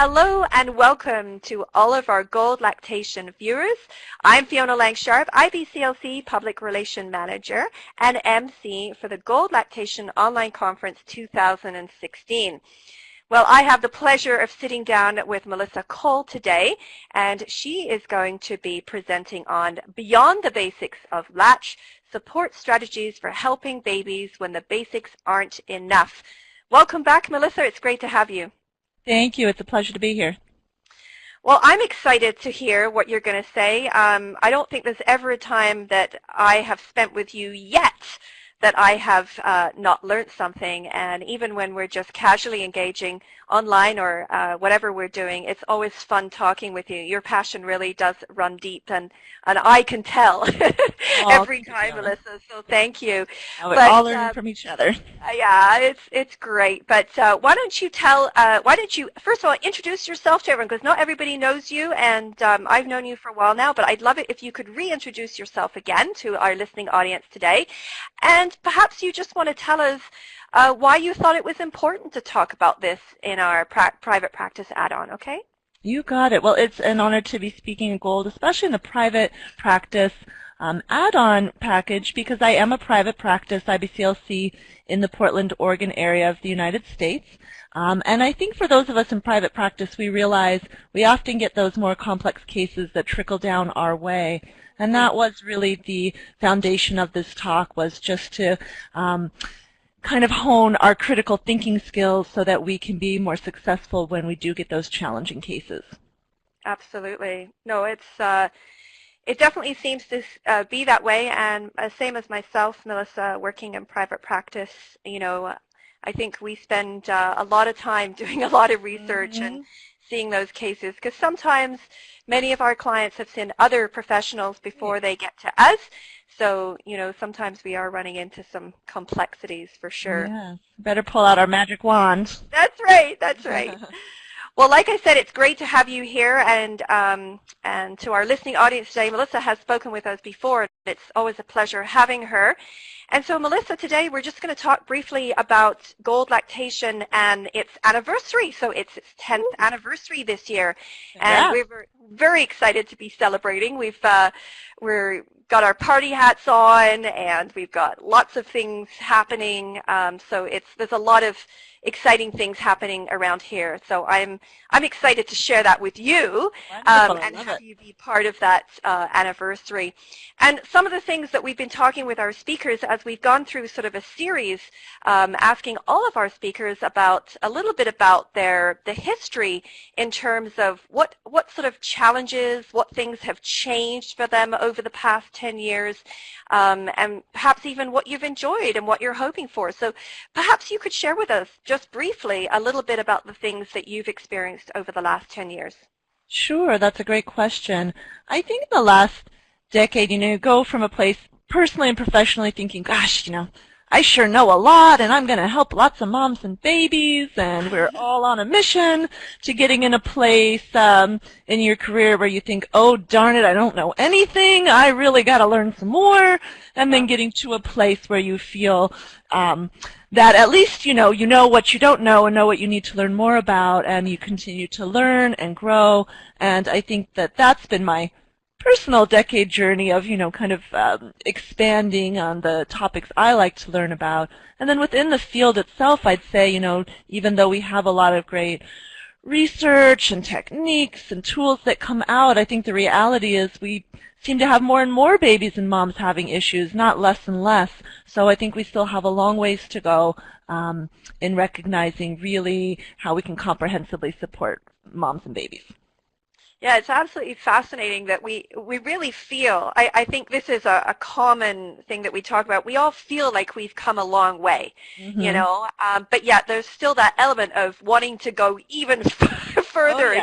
Hello and welcome to all of our Gold Lactation viewers. I'm Fiona Lang-Sharp, IBCLC Public Relation Manager and MC for the Gold Lactation Online Conference 2016. Well, I have the pleasure of sitting down with Melissa Cole today, and she is going to be presenting on Beyond the Basics of Latch, Support Strategies for Helping Babies When the Basics Aren't Enough. Welcome back, Melissa. It's great to have you. Thank you. It's a pleasure to be here. Well, I'm excited to hear what you're going to say. I don't think there's ever a time that I have spent with you yet that I have not learned something, and even when we're just casually engaging online or whatever we're doing, it's always fun talking with you. Your passion really does run deep, and I can tell every time, Melissa, so thank you. We're all learning from each other. Yeah, it's great. But why don't you first of all introduce yourself to everyone, because not everybody knows you, and I've known you for a while now, but I'd love it if you could reintroduce yourself again to our listening audience today. And perhaps you just want to tell us why you thought it was important to talk about this in our private practice add-on, okay? You got it. Well, it's an honor to be speaking in Gold, especially in the private practice add-on package, because I am a private practice IBCLC in the Portland, Oregon area of the United States. And I think for those of us in private practice, we realize we often get those more complex cases that trickle down our way. And that was really the foundation of this talk, was just to kind of hone our critical thinking skills so that we can be more successful when we do get those challenging cases. Absolutely. No, it definitely seems to be that way, and same as myself, Melissa, working in private practice, you know, I think we spend a lot of time doing a lot of research and seeing those cases, because sometimes many of our clients have seen other professionals before they get to us. So, you know, sometimes we are running into some complexities for sure. Yeah, better pull out our magic wand. That's right, that's right. Well, like I said, it's great to have you here, and to our listening audience today, Melissa has spoken with us before. It's always a pleasure having her. And so, Melissa, today we're just going to talk briefly about Gold Lactation and its anniversary. So it's its 10th anniversary this year, and we're very excited to be celebrating. We've got our party hats on, and we've got lots of things happening. So there's a lot of exciting things happening around here. So I'm excited to share that with you and have you be part of that anniversary. And some of the things that we've been talking with our speakers as we've gone through sort of a series asking all of our speakers about a little bit about the history in terms of what sort of challenges, what things have changed for them over the past 10 years, and perhaps even what you've enjoyed and what you're hoping for. So perhaps you could share with us just briefly a little bit about the things that you've experienced over the last 10 years. Sure, that's a great question. I think in the last decade, you go from a place personally and professionally thinking, gosh, I sure know a lot, and I'm going to help lots of moms and babies, and we're all on a mission, to getting in a place in your career where you think, oh, darn it, I don't know anything, I really got to learn some more, and then getting to a place where you feel that at least you know what you don't know and know what you need to learn more about, and you continue to learn and grow. And I think that that's been my personal decade journey of, kind of expanding on the topics I like to learn about. And then within the field itself, I'd say, even though we have a lot of great research and techniques and tools that come out, I think the reality is we seem to have more and more babies and moms having issues, not less and less. So I think we still have a long ways to go in recognizing really how we can comprehensively support moms and babies. Yeah, it's absolutely fascinating that we really feel, I think this is a common thing that we talk about, we all feel like we've come a long way, but yet there's still that element of wanting to go even further,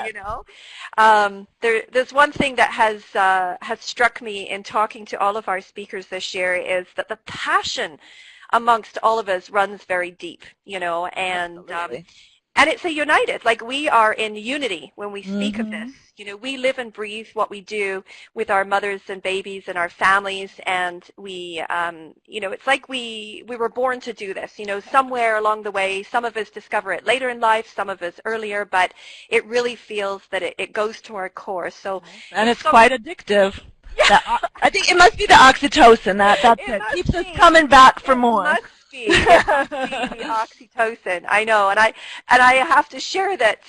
There's one thing that has struck me in talking to all of our speakers this year is that the passion amongst all of us runs very deep, and And it's a united, like we are in unity when we speak of this. Mm-hmm. You know, we live and breathe what we do with our mothers and babies and our families, and we, you know, it's like we were born to do this. You know, somewhere along the way, some of us discover it later in life, some of us earlier, but it really feels that it goes to our core. So, and it's so quite addictive. yeah. I think it must be the oxytocin that keeps us coming back for more. It must be the oxytocin. I know, and I have to share that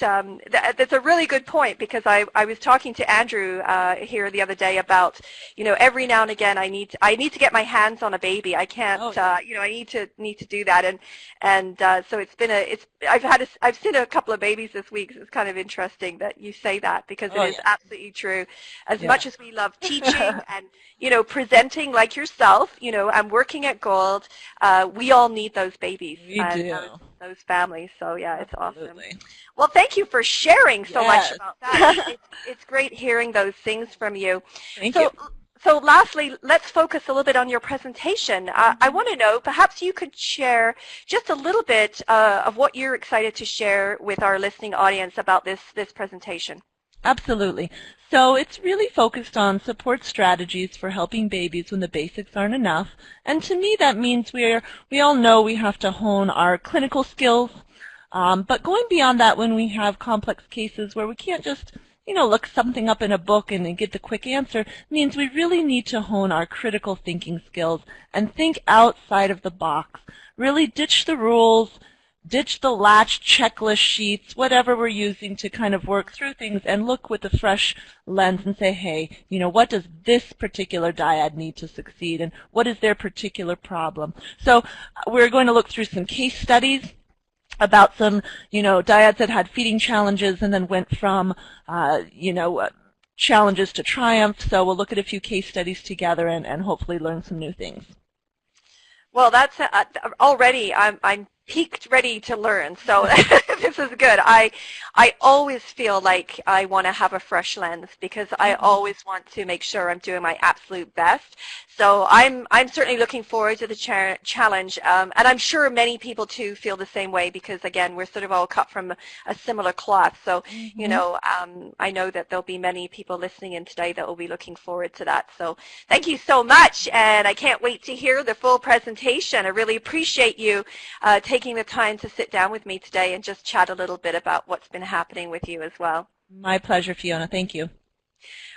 that's a really good point, because I was talking to Andrew here the other day about, you know, every now and again I need to get my hands on a baby. I can't you know, I need to do that, and so I've seen a couple of babies this week. So it's kind of interesting that you say that, because it is absolutely true. As much as we love teaching and, you know, presenting like yourself, you know, and working at Gold, we all need those babies. We do. Those families. So yeah, it's Absolutely. awesome. Well, thank you for sharing so much about that. It's great hearing those things from you. Thank you. So lastly, let's focus a little bit on your presentation. I want to know, perhaps you could share just a little bit of what you're excited to share with our listening audience about this presentation. Absolutely. So it's really focused on support strategies for helping babies when the basics aren't enough. And to me, that means we all know we have to hone our clinical skills. But going beyond that, when we have complex cases where we can't just, you know, look something up in a book and get the quick answer, means we really need to hone our critical thinking skills and think outside of the box. Really ditch the rules, ditch the latch checklist sheets, whatever we're using to kind of work through things, and look with a fresh lens and say, hey, you know, what does this particular dyad need to succeed, and what is their particular problem? So we're going to look through some case studies about some, you know, dyads that had feeding challenges and then went from, you know, challenges to triumph. So we'll look at a few case studies together and hopefully learn some new things. Well, that's already I'm peaked, ready to learn. So this is good. I always feel like I want to have a fresh lens, because I always want to make sure I'm doing my absolute best. So I'm certainly looking forward to the challenge, and I'm sure many people too feel the same way, because again, we're sort of all cut from a similar cloth. So you know, I know that there'll be many people listening in today that will be looking forward to that. So thank you so much, and I can't wait to hear the full presentation. I really appreciate you taking the time to sit down with me today and just chat a little bit about what's been happening with you as well. My pleasure, Fiona. Thank you.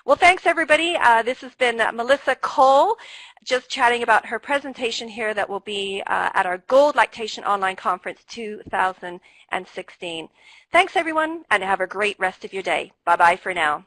Well, thanks, everybody. This has been Melissa Cole, just chatting about her presentation here that will be at our Gold Lactation Online Conference 2016. Thanks, everyone, and have a great rest of your day. Bye-bye for now.